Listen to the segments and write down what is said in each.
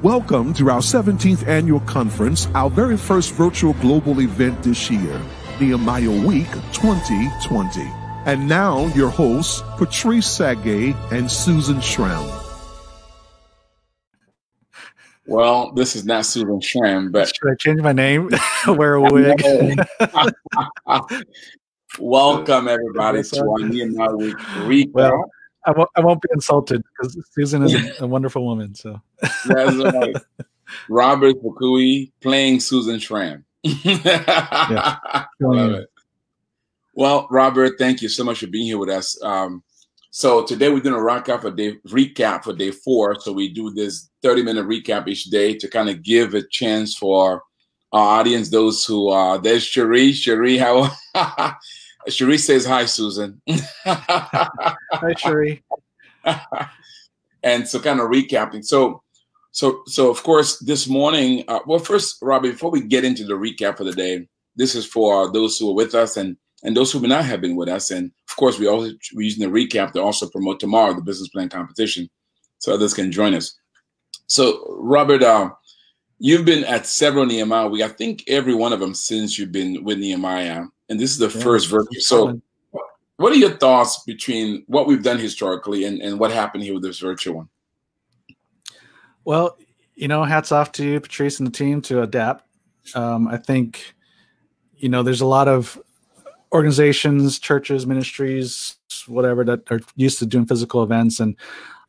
Welcome to our 17th annual conference, our very first virtual global event this year, Nehemiah Week 2020. And now your hosts, Patrice, Tsague, and Susan Schramm. Well, this is not Susan Schramm, but should I change my name? Wear a wig. Welcome everybody to our Nehemiah Week recap. Well, I won't be insulted because Susan is a wonderful woman. So that's right. Robert Fukui playing Susan Schramm. Yeah. Love it. Well, Robert, thank you so much for being here with us. So today we're doing a recap for day 4. So we do this 30-minute recap each day to kind of give a chance for our audience, those who there's Cherie. Cherie, how? Cherie says hi, Susan. Hi, Cherie. And so kind of recapping. So of course this morning. Well, first, Robbie, before we get into the recap for the day, this is for those who are with us and those who may not have been with us. And of course, we're using the recap to also promote tomorrow the business plan competition, so others can join us. So, Robert, you've been at several Nehemiah Week. I think every one of them since you've been with Nehemiah, and this is the first virtual. So, what are your thoughts between what we've done historically and what happened here with this virtual one? Well, hats off to you, Patrice, and the team to adapt. I think, there's a lot of organizations, churches, ministries, whatever, that are used to doing physical events, and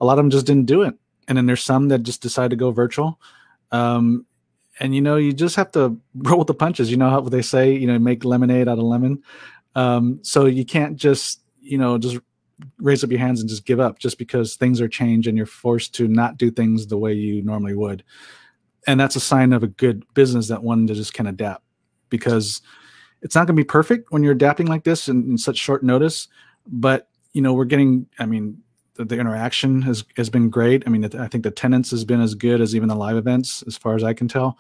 a lot of them just didn't do it. And then there's some that just decide to go virtual. And you just have to roll with the punches. You know how they say, make lemonade out of lemon. So you can't just raise up your hands and just give up just because things are changed and you're forced to not do things the way you normally would. And that's a sign of a good business, that one that just can adapt, because it's not going to be perfect when you're adapting like this in such short notice. But, we're getting, the interaction has been great. I think the attendance has been as good as even the live events, as far as I can tell.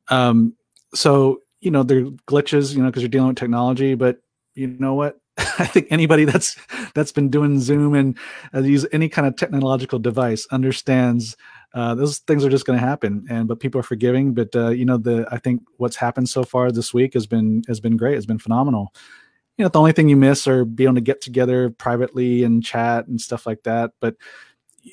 So, there are glitches, because you're dealing with technology, but you know what? I think anybody that's been doing Zoom and use any kind of technological device understands those things are just going to happen. But people are forgiving. But I think what's happened so far this week has been great. It's been phenomenal. The only thing you miss are being able to get together privately and chat and stuff like that. But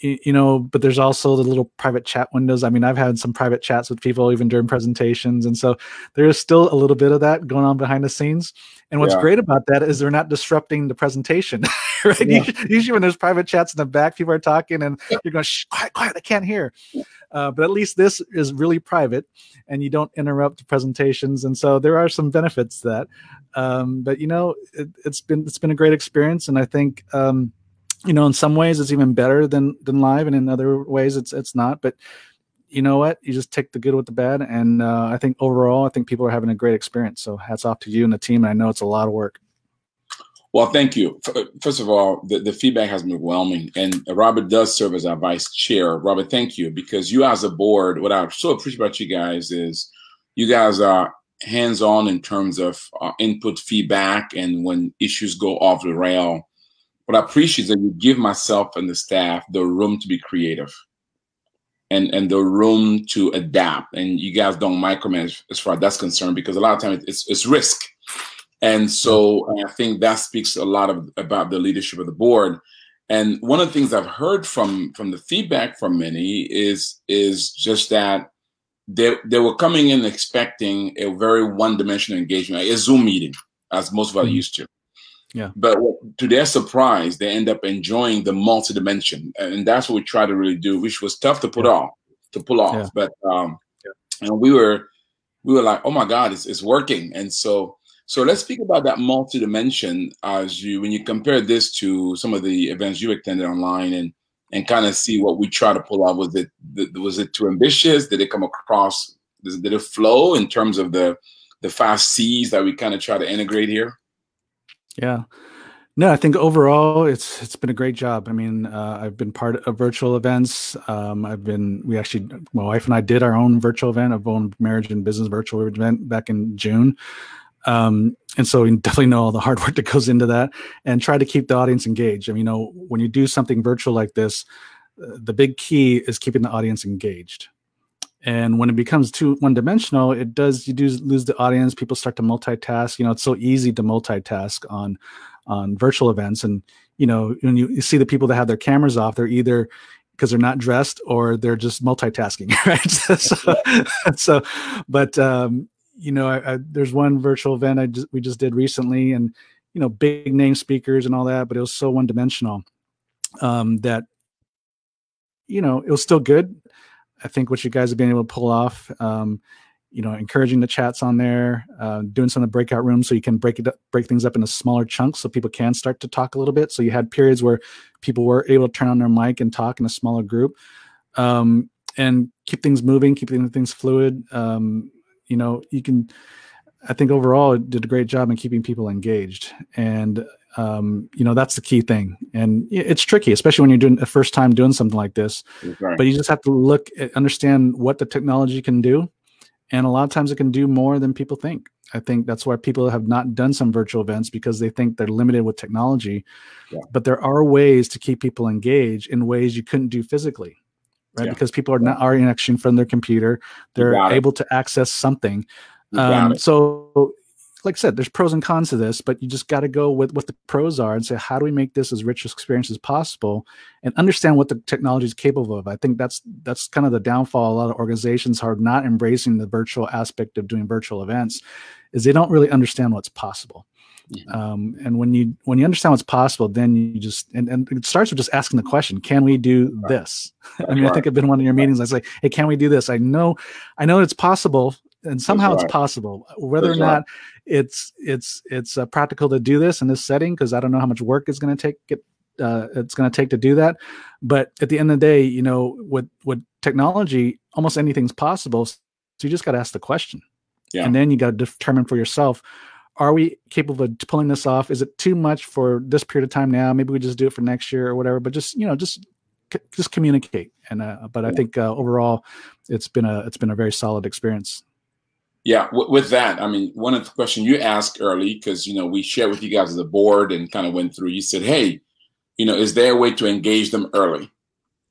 but there's also the little private chat windows. I've had some private chats with people even during presentations. And so there is still a little bit of that going on behind the scenes. And what's great about that is they're not disrupting the presentation, right? Yeah. Usually when there's private chats in the back, people are talking and you're going, shh, quiet, I can't hear. But at least this is really private and you don't interrupt the presentations. And so there are some benefits to that. But it's been a great experience. And I think, in some ways it's even better than live, and in other ways it's not. But you know what? You just take the good with the bad. And I think overall, people are having a great experience. So hats off to you and the team. And I know it's a lot of work. Well, thank you. First of all, the feedback has been overwhelming. And Robert does serve as our vice chair. Robert, thank you, because you as a board, what I so appreciate about you guys is you guys are hands-on in terms of input feedback. And when issues go off the rail, what I appreciate is that you give myself and the staff the room to be creative and the room to adapt. And you guys don't micromanage as far as that's concerned, because a lot of times it's risk. And so I think that speaks a lot about the leadership of the board. And one of the things I've heard from the feedback from many is just that they were coming in expecting a very one-dimensional engagement, like a Zoom meeting, as most of us are used to. Yeah. But to their surprise, they end up enjoying the multi-dimension, and that's what we try to really do, which was tough to pull off. Yeah. But and we were like, oh my God, it's working. And so let's speak about that multi-dimension when you compare this to some of the events you attended online and kind of see what we try to pull off. Was it too ambitious? Did it come across? Did it flow in terms of the 5 C's that we kind of try to integrate here? Yeah. No, I think overall it's been a great job. I've been part of virtual events. My wife and I did our own virtual event, our own marriage and business virtual event back in June. And so we definitely know all the hard work that goes into that and try to keep the audience engaged. When you do something virtual like this, the big key is keeping the audience engaged. And when it becomes too one-dimensional, you do lose the audience. People start to multitask. It's so easy to multitask on virtual events. And, when you see the people that have their cameras off, they're either because they're not dressed or they're just multitasking, right? But there's one virtual event we just did recently, and, big name speakers and all that, but it was so one-dimensional that, it was still good. I think what you guys have been able to pull off, encouraging the chats on there, doing some of the breakout rooms so you can break things up into smaller chunks so people can start to talk a little bit. So you had periods where people were able to turn on their mic and talk in a smaller group, and keep things moving, keep things fluid. I think overall it did a great job in keeping people engaged. And, that's the key thing. And it's tricky, especially when you're doing the first time doing something like this, right. But you just have to understand what the technology can do. And a lot of times it can do more than people think. I think that's why people have not done some virtual events, because they think they're limited with technology. Yeah. But there are ways to keep people engaged in ways you couldn't do physically, right? Yeah. Because people are in action from their computer. They're able to access something. So like I said, there's pros and cons to this, but you just got to go with what the pros are and say, how do we make this as rich an experience as possible, and understand what the technology is capable of. I think that's kind of the downfall. A lot of organizations are not embracing the virtual aspect of doing virtual events, is they don't really understand what's possible. Mm-hmm. And when you understand what's possible, then you just, and it starts with just asking the question, can we do this? I mean, I think I've been in one of your meetings. I say, hey, can we do this? I know it's possible. And somehow it's possible, whether or not it's practical to do this in this setting, because I don't know how much work it's going to take to do that. But at the end of the day, with technology, almost anything's possible. So you just got to ask the question, and then you got to determine for yourself: are we capable of pulling this off? Is it too much for this period of time now? Maybe we just do it for next year or whatever. But just communicate. And but I think overall, it's been a very solid experience. Yeah, with that, I mean, one of the questions you asked early, because, we shared with you guys as a board and kind of went through, you said, hey, is there a way to engage them early?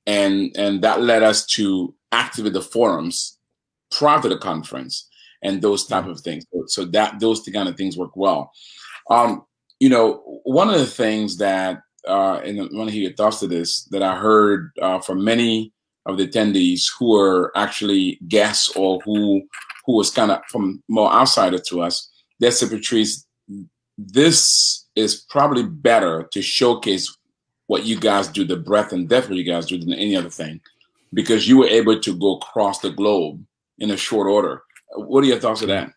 And that led us to activate the forums prior to the conference and those type of things. So those kind of things work well. One of the things that, and I want to hear your thoughts to this, that I heard from many of the attendees who are actually guests or who was kind of from more outsider to us, they said, Patrice, this is probably better to showcase what you guys do, the breadth and depth what you guys do, than any other thing, because you were able to go across the globe in a short order. What are your thoughts of that?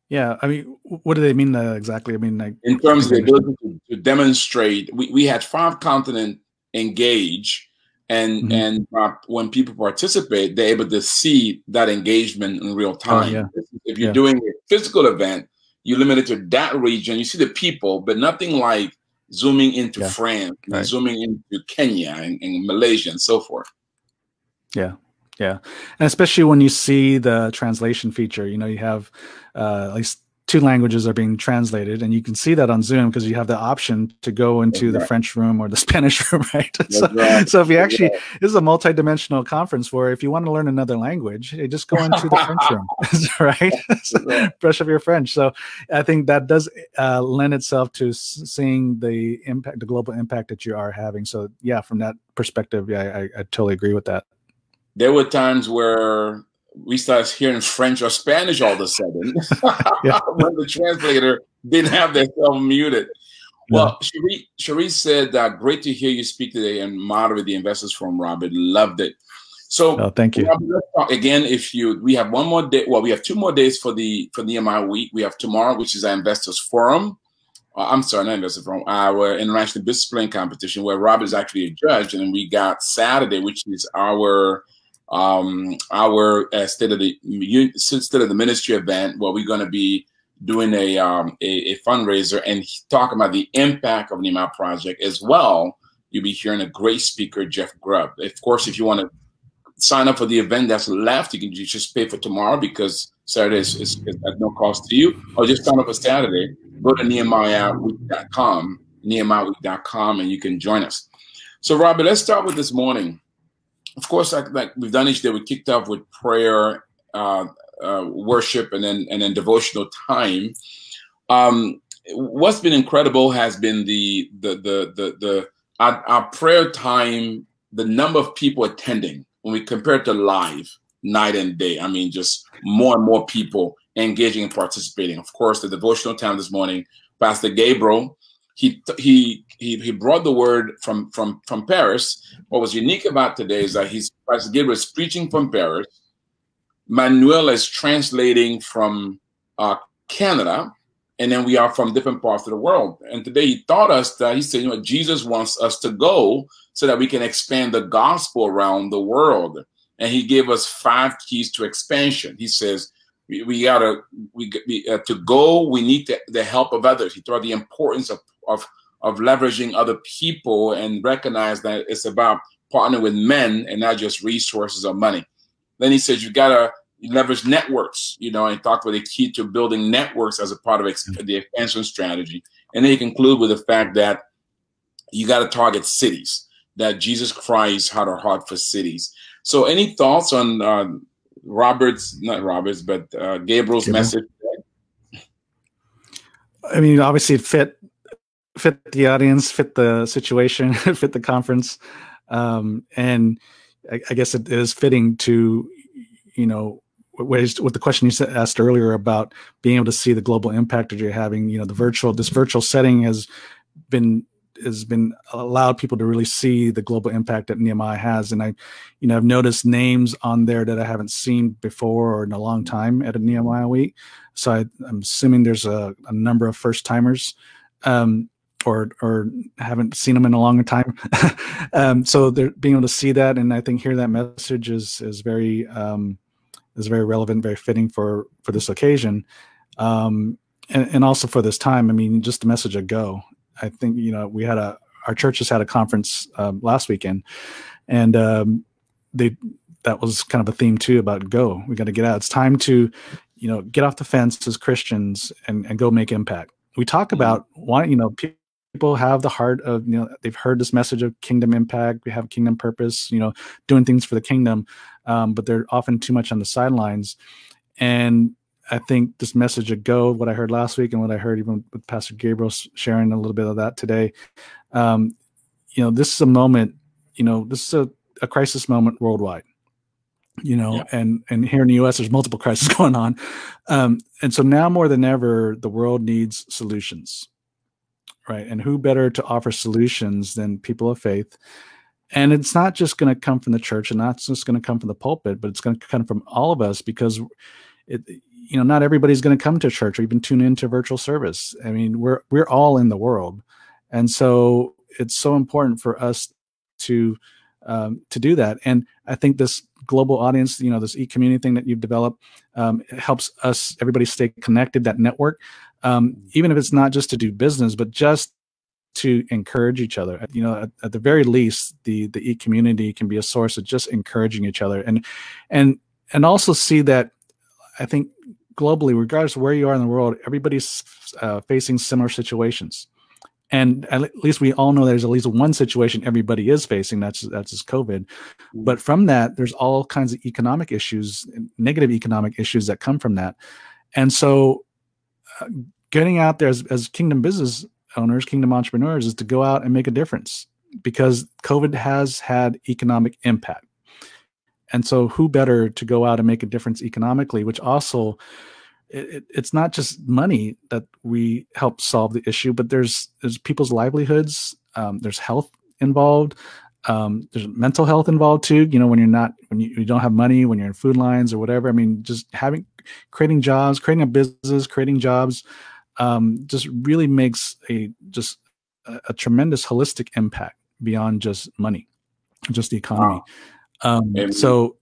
Yeah, I mean, what do they mean exactly? I mean, in terms of the ability to demonstrate, we had 5 continents engage. And when people participate, they're able to see that engagement in real time. If you're doing a physical event, you limit it to that region. You see the people, but nothing like zooming into France, zooming into Kenya and Malaysia and so forth. Yeah. And especially when you see the translation feature, you have at least 2 languages are being translated, and you can see that on Zoom because you have the option to go into the French room or the Spanish room, right? So if you actually, this is a multi-dimensional conference where if you want to learn another language, you just go into the French room, right? Brush up your French. So I think that does lend itself to seeing the impact, the global impact that you are having. So yeah, from that perspective, I totally agree with that. There were times where we started hearing French or Spanish all of a sudden when the translator didn't have their self muted. Well, Cherie said, great to hear you speak today and moderate the Investors Forum, Robert. Loved it. So thank you. Robert, let's talk again, we have one more day. Well, we have 2 more days for the Nehemiah week. We have tomorrow, which is our Investors Forum. I'm sorry, not Investors Forum, our International Business Plan Competition, where Robert is actually a judge. And then we got Saturday, which is our State of the Ministry event, where we're going to be doing a fundraiser and talking about the impact of the Nehemiah project as well. You'll be hearing a great speaker, Jeff Grubb. Of course, if you want to sign up for the event that's left, you can just pay for tomorrow, because Saturday is at no cost to you, or just sign up for Saturday. Go to nehemiahweek.com, and you can join us. So, Robert, let's start with this morning. of course, like we've done each day, we kicked off with prayer, worship, and then devotional time. What's been incredible has been our prayer time, the number of people attending when we compare it to live, night and day. I mean, just more and more people engaging and participating. Of course, the devotional time this morning, Pastor Gabriel, he brought the word from Paris. What was unique about today is that Pastor Gabriel is preaching from Paris. Manuel is translating from Canada, and then we are from different parts of the world. And today he taught us that he said, Jesus wants us to go so that we can expand the gospel around the world. And he gave us 5 keys to expansion. He says, to go, we need the help of others. He taught the importance of leveraging other people and recognize that it's about partnering with men and not just resources or money. Then he says, you got to leverage networks, and talk about the key to building networks as a part of the expansion strategy. And then he conclude with the fact that you got to target cities, that Jesus Christ had a heart for cities. So any thoughts on Gabriel's message? I mean, obviously it fit the audience, fit the situation, fit the conference. And I guess it is fitting to, with the question you asked earlier about being able to see the global impact that you're having. This virtual setting has been allowed people to really see the global impact that Nehemiah has. And I've noticed names on there that I haven't seen before or in a long time at a Nehemiah week. So I'm assuming there's a number of first timers, or haven't seen them in a long time. So they're being able to see that. And I think hear that message is very relevant, very fitting for this occasion. And also for this time. I mean, just the message of go. I think, we had our church has had a conference last weekend, and that was kind of a theme too about go. We got to get out. It's time to, get off the fence as Christians and go make impact. We talk about why, people have the heart of, they've heard this message of kingdom impact. We have kingdom purpose, doing things for the kingdom, but they're often too much on the sidelines. And I think this message of go, what I heard last week and what I heard even with Pastor Gabriel sharing a little bit of that today, this is a moment, this is a crisis moment worldwide, and here in the U.S. there's multiple crises going on. And so now more than ever, the world needs solutions, right? And who better to offer solutions than people of faith? And it's not just going to come from the church and not just going to come from the pulpit, but it's going to come from all of us, because not everybody's going to come to church or even tune into virtual service. I mean, we're all in the world. And so it's so important for us to do that. And I think this global audience, this e-community thing that you've developed, helps everybody stay connected, that network, even if it's not just to do business, but just to encourage each other. At the very least, the e-community can be a source of just encouraging each other, and also see that, I think globally, regardless of where you are in the world, everybody's facing similar situations. And at least we all know there's at least one situation everybody is facing, that's just COVID. But from that, there's all kinds of economic issues, negative economic issues that come from that. And so getting out there as kingdom business owners, kingdom entrepreneurs, is to go out and make a difference, because COVID has had economic impact. And so who better to go out and make a difference economically, which also, it's not just money that we help solve the issue, but there's people's livelihoods, there's health involved, there's mental health involved too. When you don't have money, when you're in food lines or whatever. I mean, just creating jobs, creating a business, creating jobs, just really makes a tremendous holistic impact beyond just money, just the economy. So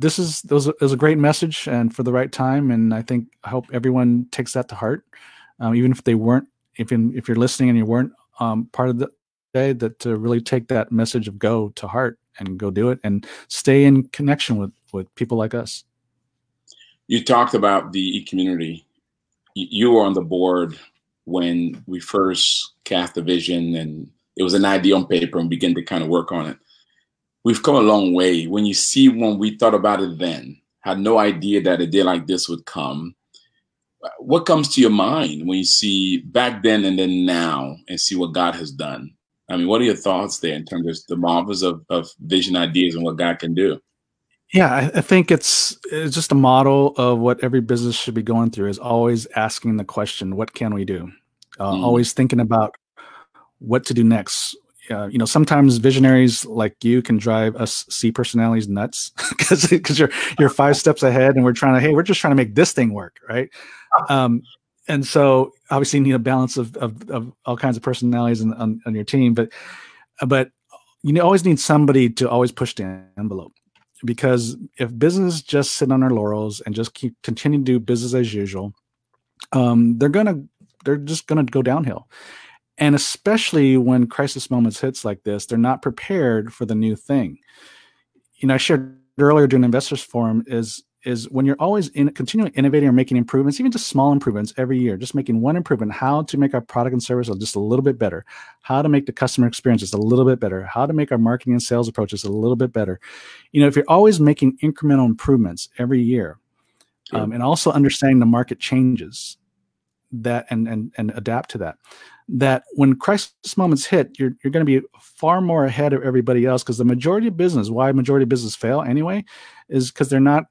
this is a great message, and for the right time. And I hope everyone takes that to heart, even if they weren't, if you're listening and you weren't part of the day, that to really take that message of go to heart and go do it and stay in connection with people like us. You talked about the e-community. You were on the board when we first cast the vision, and it was an idea on paper and began to kind of work on it. we've come a long way. When you see when we thought about it then, had no idea that a day like this would come. What comes to your mind when you see back then and then now and see what God has done? I mean, what are your thoughts there in terms of the marvels of vision ideas and what God can do? Yeah, I think it's just a model of what every business should be going through, is always asking the question, what can we do? Always thinking about what to do next. Sometimes visionaries like you can drive us C personalities nuts because you're 5 steps ahead, and we're just trying to make this thing work, right? And so obviously you need a balance of all kinds of personalities on your team, but you always need somebody to always push the envelope, because if business just sit on their laurels and just continue to do business as usual, they're just gonna go downhill. And especially when crisis moments hits like this, they're not prepared for the new thing. I shared earlier during the Investors Forum is when you're always continuing innovating or making improvements, even just small improvements every year, just making one improvement, how to make our product and service just a little bit better, how to make the customer experience just a little bit better, how to make our marketing and sales approaches a little bit better. If you're always making incremental improvements every year, and also understanding the market changes that and adapt to that when crisis moments hit, you're going to be far more ahead of everybody else, because the majority of business, why majority of business fail anyway, is because they're not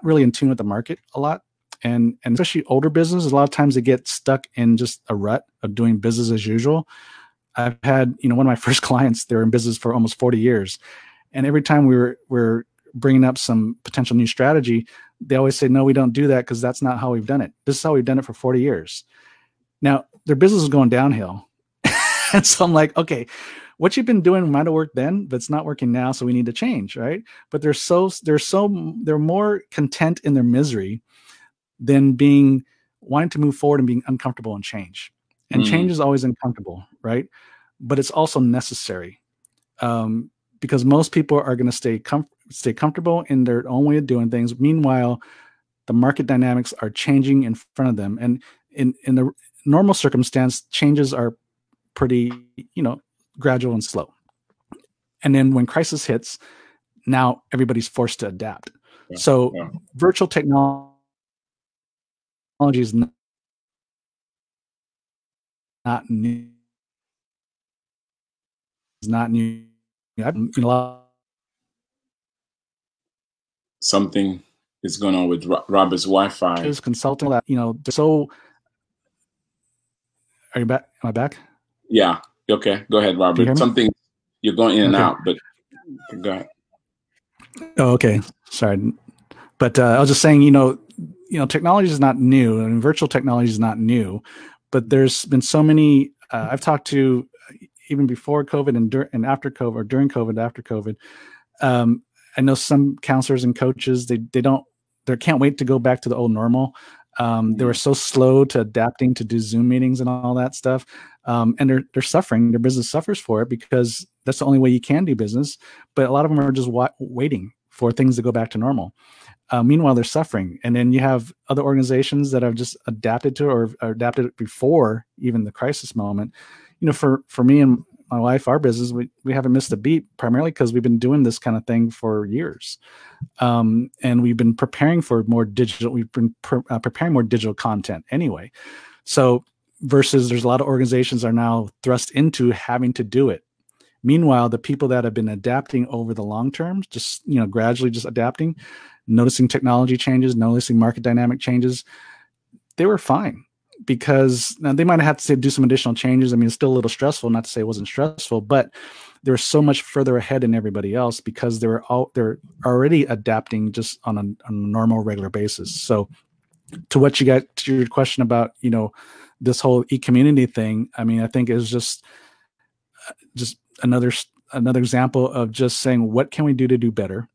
really in tune with the market a lot. And especially older businesses, a lot of times they get stuck in just a rut of doing business as usual. I've had, one of my first clients, they're in business for almost 40 years. And every time we're bringing up some potential new strategy, they always say, no, we don't do that because that's not how we've done it. This is how we've done it for 40 years. Now, their business is going downhill. And so I'm like, okay, what you've been doing might have worked then, but it's not working now. So we need to change, right? But they're more content in their misery than wanting to move forward and being uncomfortable in change. And change is always uncomfortable, right? But it's also necessary, because most people are going to stay comfortable in their own way of doing things. Meanwhile, the market dynamics are changing in front of them. And in the normal circumstance, changes are pretty, gradual and slow. And then when crisis hits, now everybody's forced to adapt. Virtual technology is not new. It's not new. Something is going on with Robert's Wi-Fi. Is consulting that, so. Are you back? Am I back? Yeah. Okay. Go ahead, Robert. Something, you're going in and out, but go ahead. Oh, okay. Sorry. But I was just saying, technology is not new. I mean, virtual technology is not new, but there's been so many, I've talked to even before COVID and after COVID, or during COVID, after COVID. I know some counselors and coaches, they can't wait to go back to the old normal. They were so slow to adapting to do Zoom meetings and all that stuff. And they're suffering. Their business suffers for it because that's the only way you can do business. But a lot of them are just waiting for things to go back to normal. Meanwhile, they're suffering. And then you have other organizations that have just adapted to or adapted it before even the crisis moment. For me and my wife, our business, we haven't missed a beat, primarily because we've been doing this kind of thing for years. And we've been preparing for more digital, preparing more digital content anyway. So versus there's a lot of organizations are now thrust into having to do it. Meanwhile, the people that have been adapting over the long term, just, gradually just adapting, noticing technology changes, noticing market dynamic changes, they were fine. Because now they might have to do some additional changes. I mean, it's still a little stressful, not to say it wasn't stressful, but they're so much further ahead than everybody else because they're already adapting just on a normal, regular basis. So to your question about, this whole e-community thing, I mean, I think is just another example of just saying, what can we do to do better?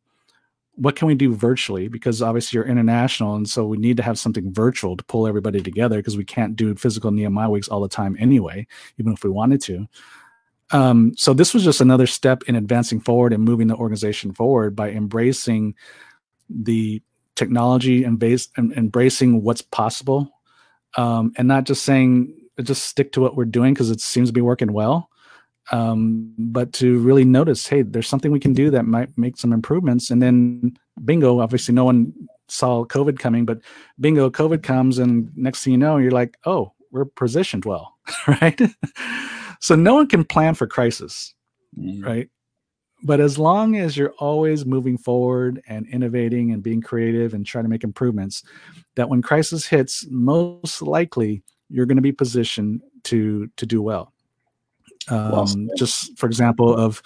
What can we do virtually? Because obviously you're international, and so we need to have something virtual to pull everybody together because we can't do physical Nehemiah weeks all the time anyway, even if we wanted to. So this was just another step in advancing forward and moving the organization forward by embracing the technology and embracing what's possible, and not just saying just stick to what we're doing because it seems to be working well. but to really notice, hey, there's something we can do that might make some improvements. And then bingo, obviously no one saw COVID coming, but bingo, COVID comes, and next thing you know, you're like, oh, we're positioned well, right? So no one can plan for crisis, right? But as long as you're always moving forward and innovating and being creative and trying to make improvements, that when crisis hits, most likely you're going to be positioned to do well. Just for example of,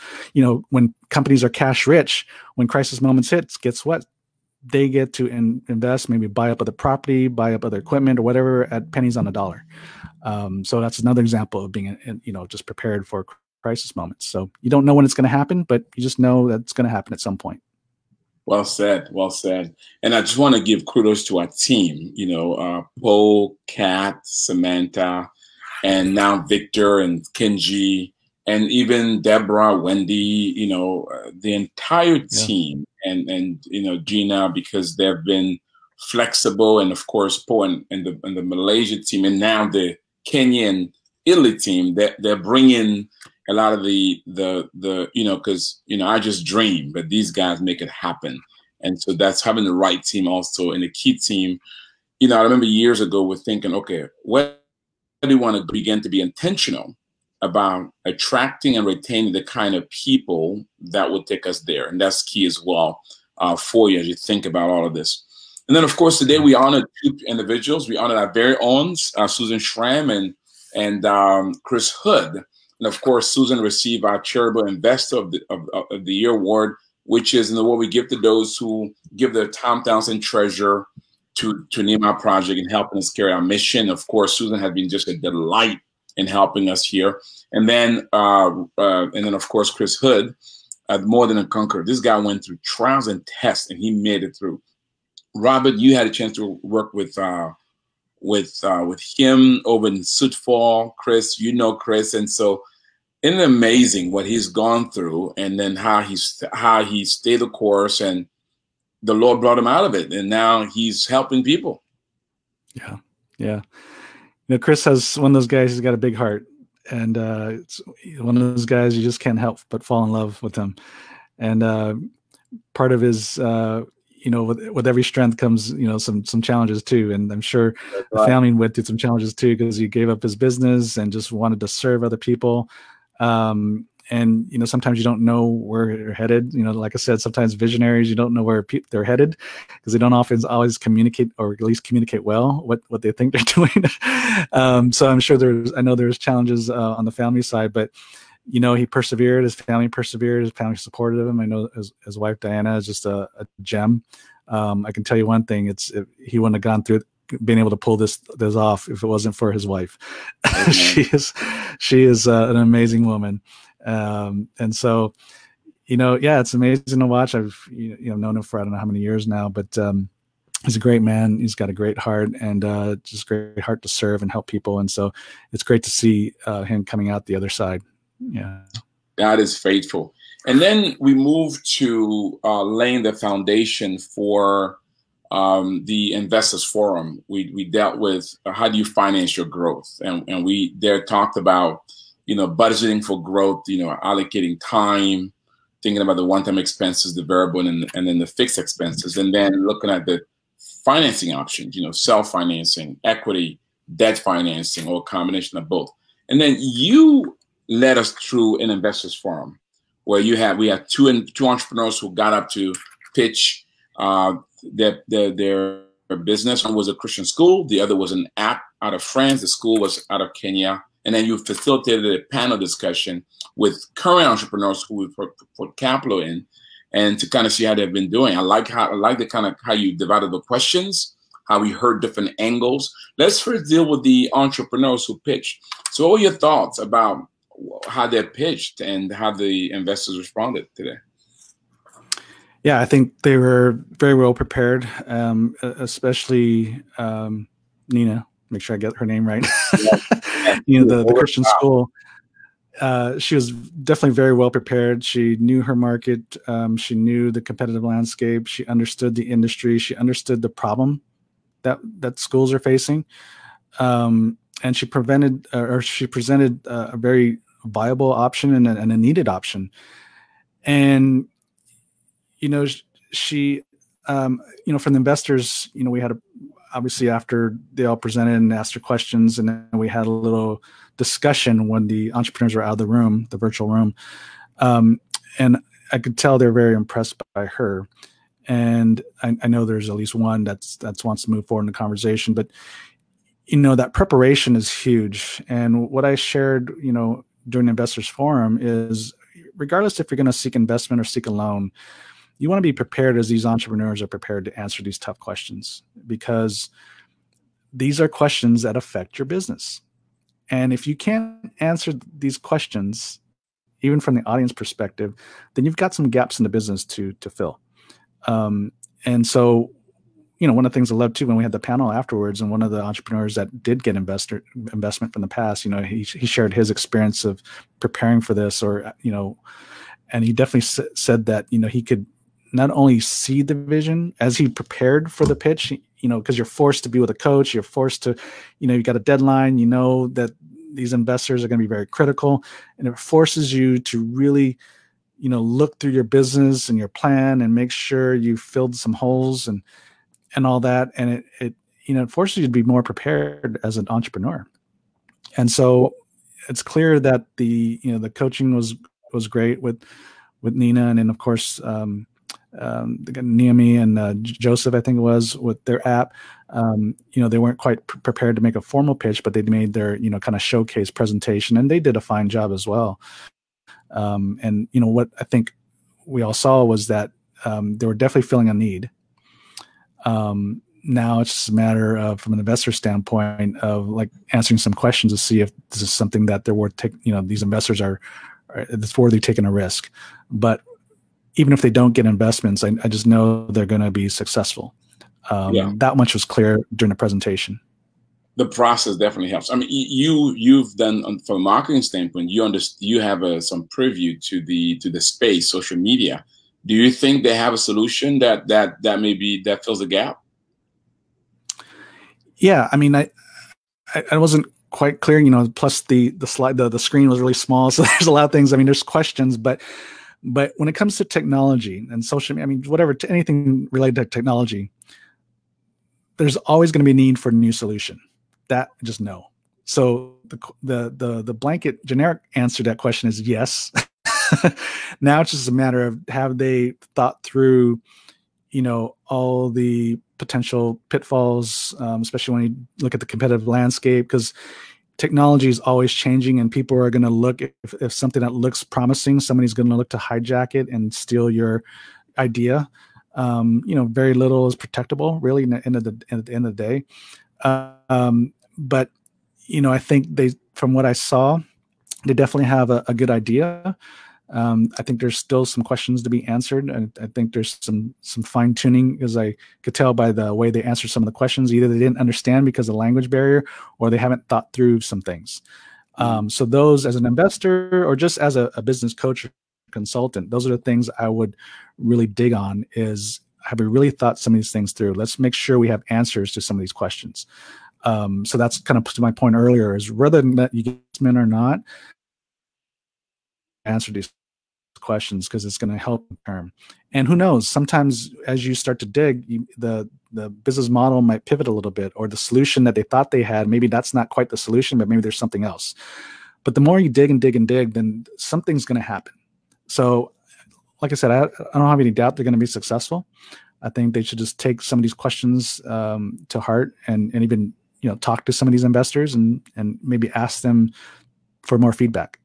when companies are cash rich, when crisis moments hits, guess what? They get to invest, maybe buy up other property, buy up other equipment or whatever at pennies on a dollar. So that's another example of being, just prepared for crisis moments. So you don't know when it's going to happen, but you just know that it's going to happen at some point. Well said. Well said. And I just want to give kudos to our team, Poe, Kat, Samantha, and now Victor and Kenji, and even Deborah, Wendy, the entire team, and Gina, because they've been flexible, and of course Poe and the Malaysia team, and now the Kenyan Italy team, they're bringing a lot of the because I just dream, but these guys make it happen, and so that's having the right team also, and the key team. I remember years ago we're thinking, okay, what do we want to begin to be intentional about attracting and retaining the kind of people that would take us there, and that's key as well for you as you think about all of this. And then, of course, today we honored two individuals. We honored our very own Susan Schramm and Chris Hood. And of course, Susan received our Charitable Investor of the Year award, which is in the award we give to those who give their time, talents, and treasure to Nehemiah Project and helping us carry our mission. Of course, Susan has been just a delight in helping us here. And then of course, Chris Hood, More Than a Conqueror. This guy went through trials and tests, and he made it through. Robert, you had a chance to work with him over in Sioux Falls. Chris, Chris, and so isn't it amazing what he's gone through, and then how he stayed the course, and the Lord brought him out of it, and now he's helping people. Yeah. Chris has one of those guys. He's got a big heart, and it's one of those guys you just can't help but fall in love with him. And part of his with every strength comes, some challenges too. And I'm sure the family went through some challenges too, because he gave up his business and just wanted to serve other people. And, sometimes you don't know where you're headed. Like I said, sometimes visionaries, you don't know where they're headed because they don't always communicate, or at least communicate well what they think they're doing. So I'm sure I know there's challenges on the family side, but he persevered. His family persevered. His family supported him. I know his wife Diana is just a gem. I can tell you one thing: he wouldn't have gone through being able to pull this off if it wasn't for his wife. she is an amazing woman, and so it's amazing to watch. I've known him for I don't know how many years now, but he's a great man. He's got a great heart, and just great heart to serve and help people. And so it's great to see him coming out the other side. Yeah, God is faithful. And then we moved to laying the foundation for the Investors Forum. We dealt with how do you finance your growth, and we there talked about budgeting for growth, allocating time, thinking about the one-time expenses, the variable, and then the fixed expenses, and then looking at the financing options, self-financing, equity, debt financing, or a combination of both. And then you led us through an Investors Forum where we had two entrepreneurs who got up to pitch their business. One was a Christian school, the other was an app out of France, the school was out of Kenya. And then you facilitated a panel discussion with current entrepreneurs who we put capital in, and to kind of see how they've been doing. I like the kind of how you divided the questions, how we heard different angles. Let's first deal with the entrepreneurs who pitched. So what were your thoughts about how they pitched and how the investors responded today? Yeah, I think they were very well prepared, especially Nina. Make sure I get her name right. The Christian school. She was definitely very well prepared. She knew her market. She knew the competitive landscape. She understood the industry. She understood the problem that schools are facing. And she presented a very viable option and a needed option. And, she, from the investors, we had obviously after they all presented and asked their questions, and then we had a little discussion when the entrepreneurs were out of the room, the virtual room. And I could tell they're very impressed by her. And I know there's at least one that wants to move forward in the conversation, but that preparation is huge. And what I shared, during the investors forum is, regardless if you're going to seek investment or seek a loan, you want to be prepared as these entrepreneurs are prepared to answer these tough questions, because these are questions that affect your business. And if you can't answer these questions, even from the audience perspective, then you've got some gaps in the business to fill. And so, one of the things I loved too, when we had the panel afterwards, and one of the entrepreneurs that did get investment from the past, he shared his experience of preparing for this, or, and he definitely said that, he could not only see the vision as he prepared for the pitch, because you're forced to be with a coach, you're forced to, you've got a deadline, that these investors are going to be very critical, and it forces you to really, look through your business and your plan and make sure you filled some holes and all that. And it forces you to be more prepared as an entrepreneur. And so it's clear that the coaching was great with Nina, and then of course, Nehemiah and Joseph, I think it was, with their app. They weren't quite prepared to make a formal pitch, but they made their, kind of showcase presentation, and they did a fine job as well. And what I think we all saw was that they were definitely feeling a need. Now it's just a matter of, from an investor standpoint, of like answering some questions to see if this is something that they're worth these investors are it's worthy taking a risk. But even if they don't get investments, I just know they're going to be successful. That much was clear during the presentation. The process definitely helps. I mean, you've done, from a marketing standpoint, you have some preview to the space, social media. Do you think they have a solution that maybe that fills the gap? Yeah, I mean, I wasn't quite clear, plus the slide, the screen was really small, so there's a lot of things. I mean, there's questions, but when it comes to technology and social media, I mean, whatever, anything related to technology, there's always going to be a need for a new solution. That I just know. So the blanket generic answer to that question is yes. Now it's just a matter of, have they thought through, all the potential pitfalls, especially when you look at the competitive landscape, because technology is always changing, and people are going to look, if something that looks promising, somebody's going to look to hijack it and steal your idea. Very little is protectable, really, at the end of the day. But I think from what I saw, they definitely have a good idea. I think there's still some questions to be answered, and I think there's some fine tuning, as I could tell by the way they answered some of the questions. Either they didn't understand because of the language barrier, or they haven't thought through some things. So those, as an investor or just as a business coach or consultant, those are the things I would really dig on. Is, have we really thought some of these things through? Let's make sure we have answers to some of these questions. So that's kind of to my point earlier, is rather than that you get investment or not, answer these questions, because it's going to help in term. And who knows, sometimes as you start to dig, the business model might pivot a little bit, or the solution that they thought they had, maybe that's not quite the solution, but maybe there's something else. But the more you dig and dig and dig, then something's going to happen. So like I said, I don't have any doubt they're going to be successful. I think they should just take some of these questions to heart, and even talk to some of these investors and maybe ask them for more feedback.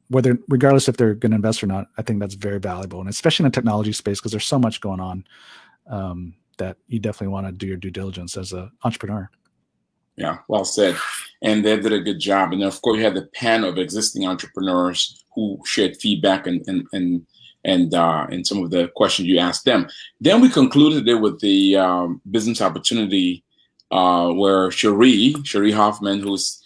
Regardless if they're going to invest or not, I think that's very valuable, and especially in the technology space, because there's so much going on that you definitely want to do your due diligence as an entrepreneur. Yeah, well said. And they did a good job. And of course, you had the panel of existing entrepreneurs who shared feedback and some of the questions you asked them. Then we concluded it with the business opportunity where Cherie Hoffman, who's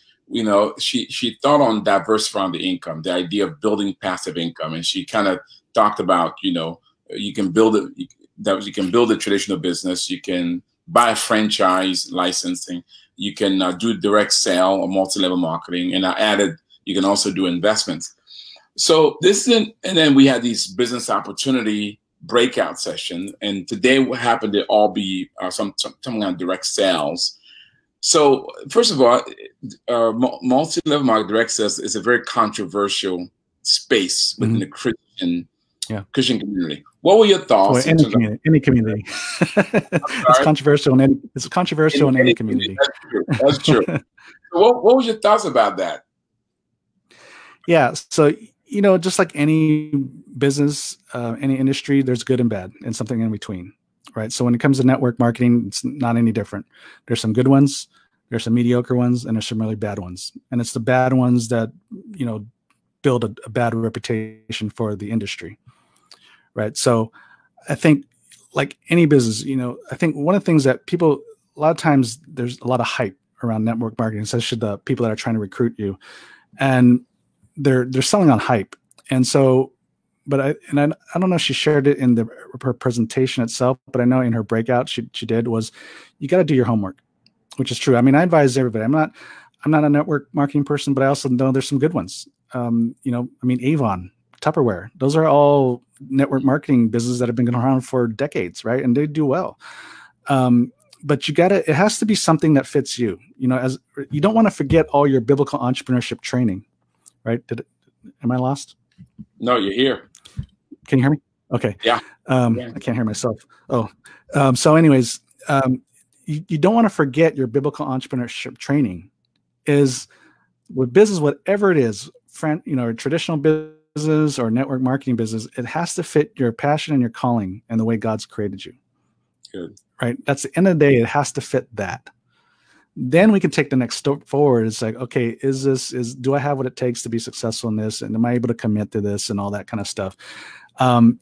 she thought on diversifying the income, the idea of building passive income, and she kind of talked about you can build it, that you can build a traditional business, you can buy a franchise licensing, you can do direct sale or multi-level marketing, and I added You can also do investments. So this is, and then we had these business opportunity breakout session, and today what happened to all be something on direct sales. So first of all, multi-level marketing direct sales is a very controversial space within the Christian community. What were your thoughts? Any community. It's controversial in any community. That's true. So what was your thoughts about that? Yeah. So, just like any business, any industry, there's good and bad and something in between, right? So when it comes to network marketing, it's not any different. There's some good ones, there's some mediocre ones, and there's some really bad ones. And it's the bad ones that, build a bad reputation for the industry, right? So I think like any business, I think one of the things that people, a lot of times there's a lot of hype around network marketing, especially the people that are trying to recruit you. And they're selling on hype. And so, but I don't know if she shared it in her presentation itself, but I know in her breakout she did, was you got to do your homework, which is true. I mean, I advise everybody. I'm not a network marketing person, but I also know there's some good ones. Avon, Tupperware, those are all network marketing businesses that have been going around for decades, right? And they do well. But it has to be something that fits you. As you don't want to forget all your biblical entrepreneurship training, right? Am I lost? No, you're here. Can you hear me? Okay. Yeah. I can't hear myself. So anyways, you don't want to forget your biblical entrepreneurship training. Is with business, whatever it is, traditional business or network marketing business, it has to fit your passion and your calling and the way God's created you. Good. Right? That's the end of the day. It has to fit that. Then we can take the next step forward. It's like, okay, do I have what it takes to be successful in this? And am I able to commit to this and all that kind of stuff? If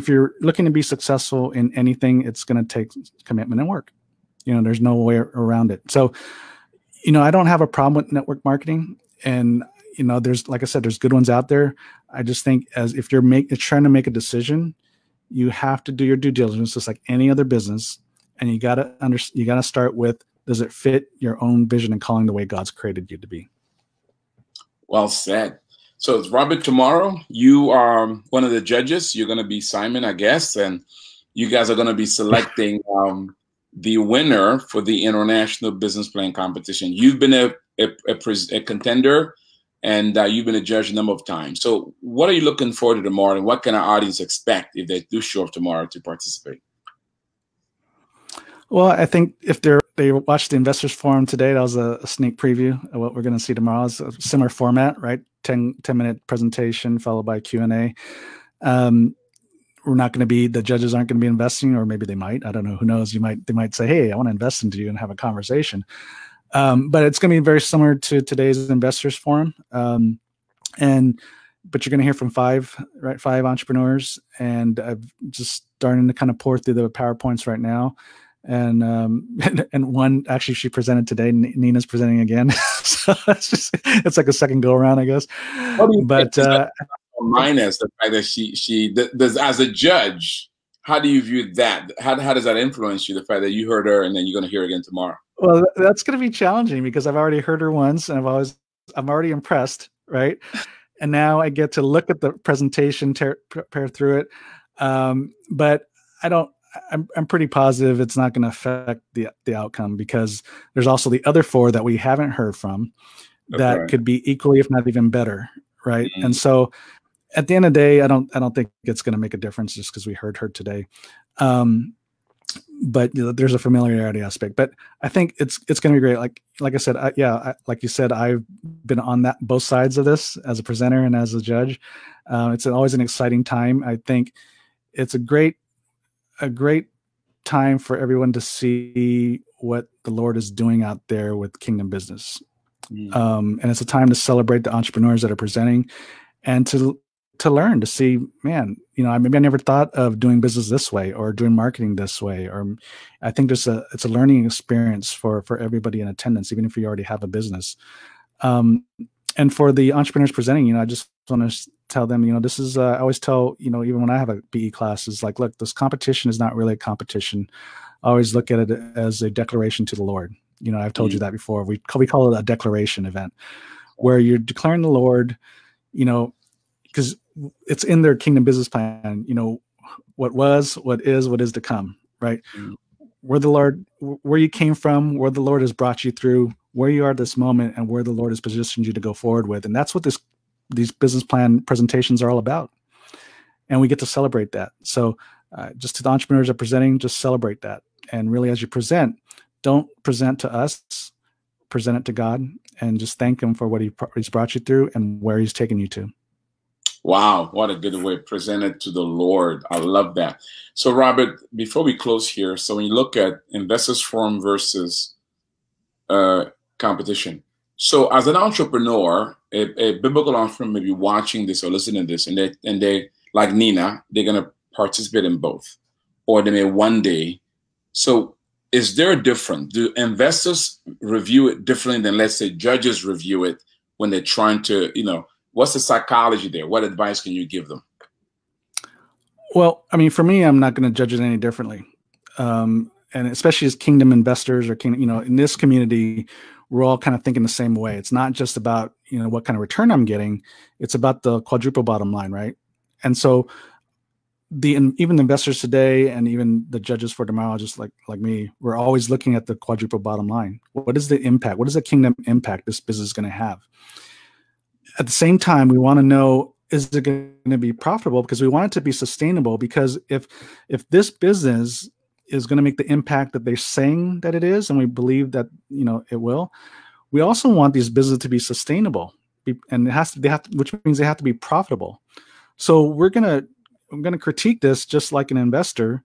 you're looking to be successful in anything, it's going to take commitment and work. There's no way around it. So, I don't have a problem with network marketing. And, there's, like I said, there's good ones out there. I just think if you're trying to make a decision, you have to do your due diligence, just like any other business. And you gotta start with, does it fit your own vision and calling the way God's created you to be? Well said. So it's Robert tomorrow. You are one of the judges. You're going to be Simon, I guess, and you guys are going to be selecting the winner for the International Business Plan Competition. You've been a contender, and you've been a judge a number of times. So what are you looking forward to tomorrow, and what can our audience expect if they do show up tomorrow to participate? Well, I think if they watched the Investors Forum today, that was a sneak preview of what we're going to see tomorrow. It's a similar format, right? 10-minute presentation followed by Q&A. We're not going to be, the judges aren't going to be investing, or maybe they might. I don't know. Who knows? They might say, hey, I want to invest into you and have a conversation. But it's going to be very similar to today's Investors Forum. But you're going to hear from five entrepreneurs, and I'm just starting to kind of pour through the PowerPoints right now. And one, actually, she presented today. Nina's presenting again. So it's like a second go around, I guess. But minus the fact that she does, as a judge, how do you view that? How does that influence you? The fact that you heard her and then you're going to hear her again tomorrow. Well, that's going to be challenging because I've already heard her once, and I'm already impressed, right? And now I get to look at the presentation, prepare through it. But I'm pretty positive it's not going to affect the outcome, because there's also the other four that we haven't heard from that could be equally, if not even better, right? Mm-hmm. And so at the end of the day, I don't think it's going to make a difference just because we heard her today. But there's a familiarity aspect. But I think it's going to be great. Like I said, like you said, I've been on both sides of this as a presenter and as a judge. It's always an exciting time. I think it's a great time for everyone to see what the Lord is doing out there with Kingdom Business. And it's a time to celebrate the entrepreneurs that are presenting, and to learn, to see, man, maybe I never thought of doing business this way or doing marketing this way. Or I think it's a learning experience for everybody in attendance, even if you already have a business. And for the entrepreneurs presenting, I just want to tell them, this is, I always tell, even when I have a BE class, is like, look, this competition is not really a competition. I always look at it as a declaration to the Lord. I've told you that before. We call it a declaration event, where you're declaring the Lord, you know, because it's in their kingdom business plan, you know, what was, what is to come, right? Where the Lord, where you came from, where the Lord has brought you through, where you are at this moment, and where the Lord has positioned you to go forward with. And that's what these business plan presentations are all about. And we get to celebrate that. So just to the entrepreneurs that are presenting, just celebrate that. And really, as you present, don't present to us, present it to God, and just thank him for what he's brought you through and where he's taken you to. Wow, what a good way to present it to the Lord. I love that. So, Robert, before we close here, so when you look at Investors Forum versus competition, so as an entrepreneur, a biblical entrepreneur may be watching this or listening to this, and they like Nina, they're going to participate in both, or they may one day. So, is there a difference? Do investors review it differently than, let's say, judges review it when they're trying to, you know? What's the psychology there? What advice can you give them? Well, I mean, for me, I'm not going to judge it any differently. And especially as kingdom investors or kingdom, you know, in this community, we're all kind of thinking the same way. It's not just about, you know, what kind of return I'm getting. It's about the quadruple bottom line, right? And so even the investors today and even the judges for tomorrow, just like me, we're always looking at the quadruple bottom line. What is the impact? What is the kingdom impact this business is going to have? At the same time, we want to know, is it going to be profitable? Because we want it to be sustainable. Because if this business is going to make the impact that they're saying that it is, and we believe that, you know, it will, we also want these businesses to be sustainable, and which means they have to be profitable. So I'm going to critique this just like an investor,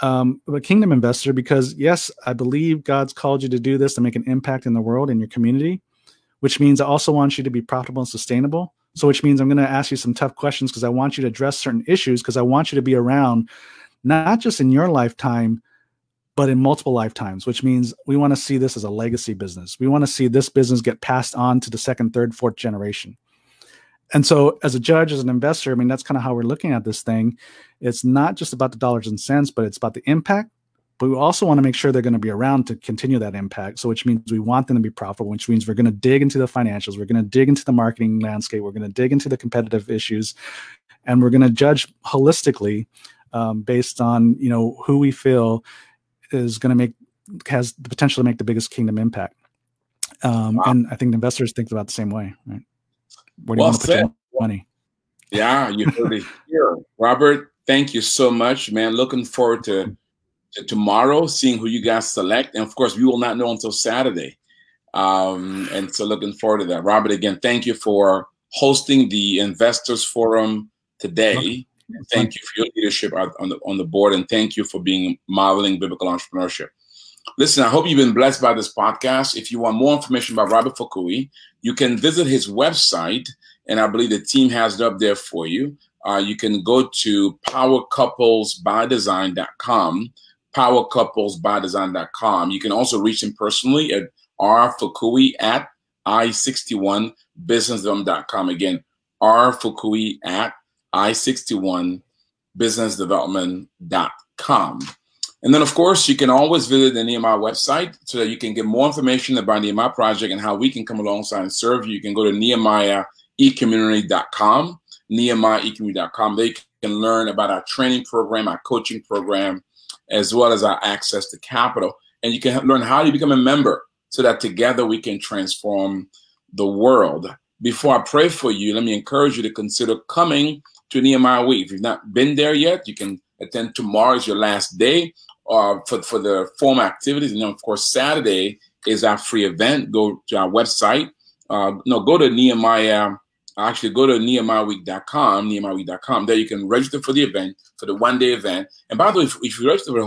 a kingdom investor, because yes, I believe God's called you to do this to make an impact in the world, in your community, which means I also want you to be profitable and sustainable. So which means I'm going to ask you some tough questions because I want you to address certain issues, because I want you to be around, not just in your lifetime, but in multiple lifetimes, which means we want to see this as a legacy business. We want to see this business get passed on to the second, third, fourth generation. And so as a judge, as an investor, I mean, that's kind of how we're looking at this thing. It's not just about the dollars and cents, but it's about the impact. But we also want to make sure they're going to be around to continue that impact. So which means we want them to be profitable, which means we're going to dig into the financials. We're going to dig into the marketing landscape. We're going to dig into the competitive issues. And we're going to judge holistically based on, you know, who we feel is going to has the potential to make the biggest kingdom impact. Wow. And I think investors think about the same way, right? Where do you want to put your money? Yeah, you heard it here. Robert, thank you so much, man. Looking forward to tomorrow, seeing who you guys select. And of course, we will not know until Saturday. And so looking forward to that. Robert, again, thank you for hosting the Investors Forum today. Okay. Thank you for your leadership on the board, and thank you for being modeling biblical entrepreneurship. Listen, I hope you've been blessed by this podcast. If you want more information about Robert Fukui, you can visit his website, and I believe the team has it up there for you. You can go to powercouplesbydesign.com, powercouplesbydesign.com. You can also reach him personally at rfukui@i61businessdevelopment.com. Again, rfukui@i61businessdevelopment.com. And then, of course, you can always visit the Nehemiah website so that you can get more information about Nehemiah Project and how we can come alongside and serve you. You can go to nehemiahecommunity.com, nehemiahecommunity.com. There you can learn about our training program, our coaching program, as well as our access to capital. And you can learn how to become a member so that together we can transform the world. Before I pray for you, let me encourage you to consider coming to Nehemiah Week. If you've not been there yet, you can attend. Tomorrow is your last day for the forum activities. And then, of course, Saturday is our free event. Go to our website. Go to Nehemiah. Actually, go to nehemiahweek.com, nehemiahweek.com. There you can register for the event, for the one-day event. And by the way, if you register for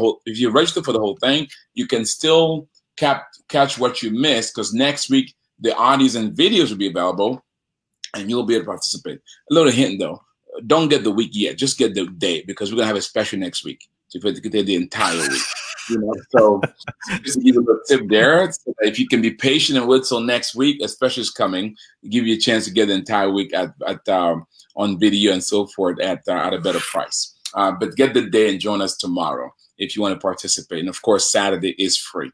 the whole thing, you can still catch what you missed, because next week the audios and videos will be available, and you'll be able to participate. A little hint though, don't get the week yet, just get the day, because we're gonna have a special next week. So you have to get the entire week. You know, so just to give you a little tip there. So if you can be patient and wait till next week, especially is coming, give you a chance to get the entire week on video and so forth at a better price. But get the day and join us tomorrow if you want to participate. And of course, Saturday is free.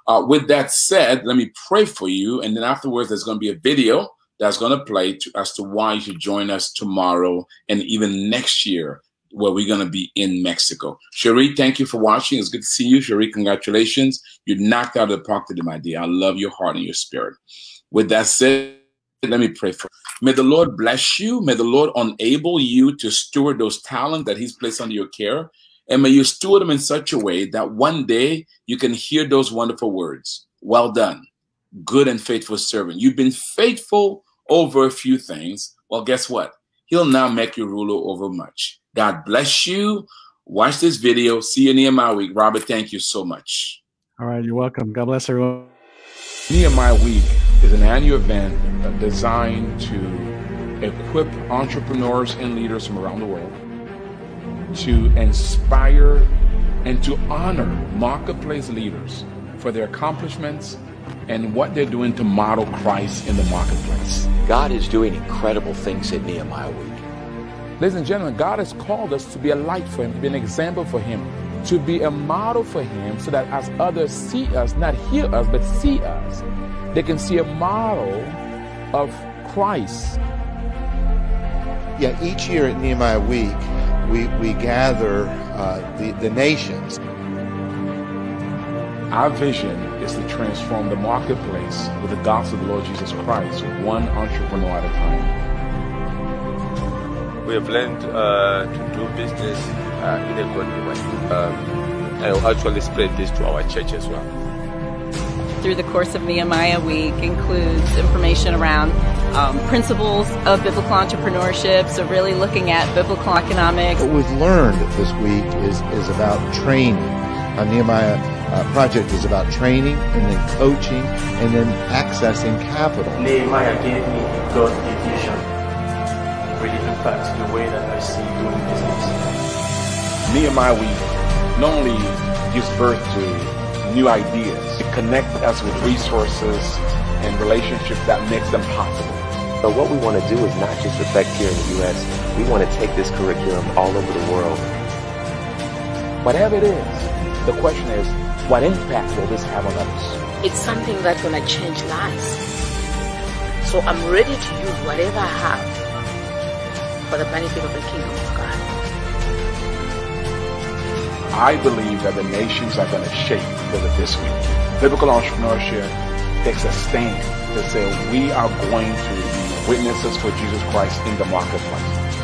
With that said, let me pray for you, and then afterwards there's going to be a video that's going to play as to why you should join us tomorrow and even next year, where we're going to be in Mexico. Cherie, thank you for watching. It's good to see you. Cherie, congratulations. You knocked out of the park today, my dear. I love your heart and your spirit. With that said, let me pray for you. May the Lord bless you. May the Lord enable you to steward those talents that he's placed under your care. And may you steward them in such a way that one day you can hear those wonderful words. Well done, good and faithful servant. You've been faithful over a few things. Well, guess what? He'll now make you ruler over much. God bless you. Watch this video. See you Nehemiah Week. Robert, thank you so much. All right, you're welcome. God bless everyone. Nehemiah Week is an annual event designed to equip entrepreneurs and leaders from around the world, to inspire and to honor marketplace leaders for their accomplishments and what they're doing to model Christ in the marketplace. God is doing incredible things at Nehemiah Week. Ladies and gentlemen, God has called us to be a light for him, to be an example for him, to be a model for him, so that as others see us, not hear us, but see us, they can see a model of Christ. Yeah, each year at Nehemiah Week, we gather the nations. Our vision is to transform the marketplace with the gospel of the Lord Jesus Christ, one entrepreneur at a time. We have learned to do business in a godly way. And we'll actually spread this to our church as well. Through the course of Nehemiah Week includes information around principles of biblical entrepreneurship, so really looking at biblical economics. What we've learned this week is about training. Our Nehemiah project is about training and then coaching and then accessing capital. Nehemiah gave me God's vision, really impacts the way that I see doing business. Nehemiah Week not only gives birth to new ideas, it connects us with resources and relationships that makes them possible. So what we want to do is not just affect here in the U.S. We want to take this curriculum all over the world. Whatever it is, the question is, what impact will this have on others? It's something that's going to change lives. So I'm ready to use whatever I have for the benefit of the kingdom of God. I believe that the nations are going to shake because of this week. Biblical entrepreneurship takes a stand to say we are going to be witnesses for Jesus Christ in the marketplace.